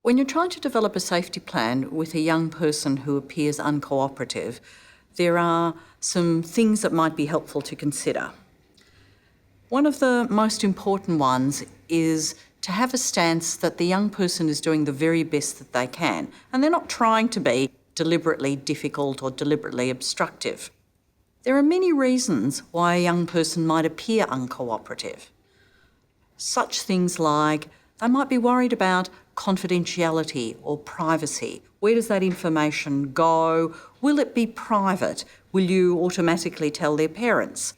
When you're trying to develop a safety plan with a young person who appears uncooperative, there are some things that might be helpful to consider. One of the most important ones is to have a stance that the young person is doing the very best that they can, and they're not trying to be deliberately difficult or deliberately obstructive. There are many reasons why a young person might appear uncooperative. Such things like they might be worried about confidentiality or privacy. Where does that information go? Will it be private? Will you automatically tell their parents?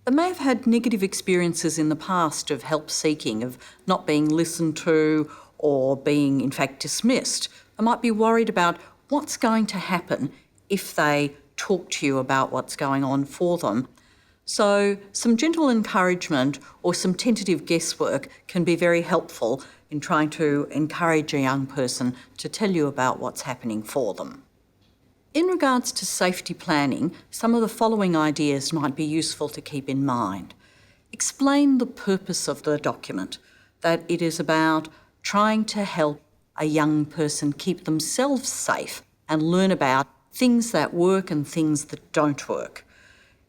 They may have had negative experiences in the past of help seeking, of not being listened to or being in fact dismissed. They might be worried about what's going to happen if they talk to you about what's going on for them. So some gentle encouragement or some tentative guesswork can be very helpful in trying to encourage a young person to tell you about what's happening for them. In regards to safety planning, some of the following ideas might be useful to keep in mind. Explain the purpose of the document, that it is about trying to help a young person keep themselves safe and learn about things that work and things that don't work.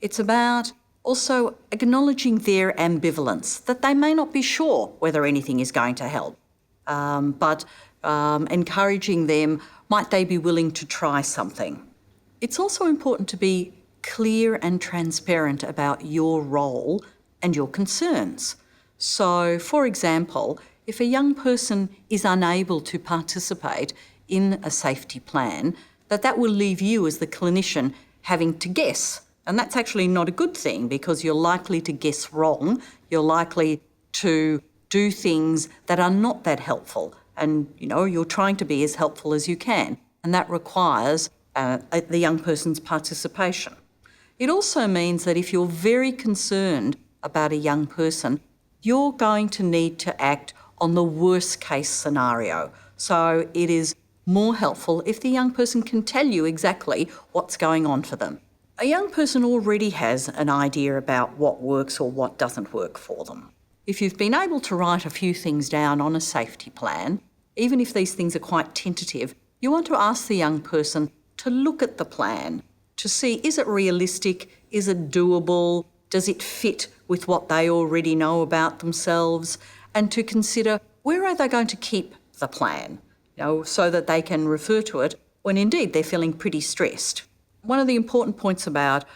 It's about also acknowledging their ambivalence, that they may not be sure whether anything is going to help, but encouraging them, might they be willing to try something? It's also important to be clear and transparent about your role and your concerns. So, for example, if a young person is unable to participate in a safety plan, that will leave you as the clinician having to guess. And that's actually not a good thing, because you're likely to guess wrong. You're likely to do things that are not that helpful. And, you're trying to be as helpful as you can. And that requires the young person's participation. It also means that if you're very concerned about a young person, you're going to need to act on the worst case scenario. So it is more helpful if the young person can tell you exactly what's going on for them. A young person already has an idea about what works or what doesn't work for them. If you've been able to write a few things down on a safety plan, even if these things are quite tentative, you want to ask the young person to look at the plan, to see, is it realistic? Is it doable? Does it fit with what they already know about themselves? And to consider, where are they going to keep the plan, so that they can refer to it when indeed they're feeling pretty stressed. One of the important points about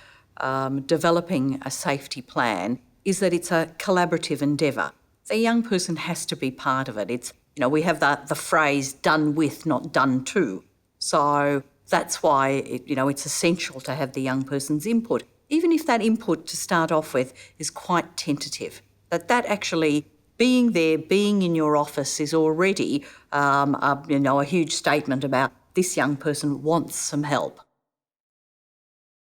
developing a safety plan is that it's a collaborative endeavour. The young person has to be part of it. It's, we have the phrase done with, not done to. So that's why it's essential to have the young person's input, even if that input to start off with is quite tentative. That actually being there, being in your office is already a huge statement about this young person wants some help.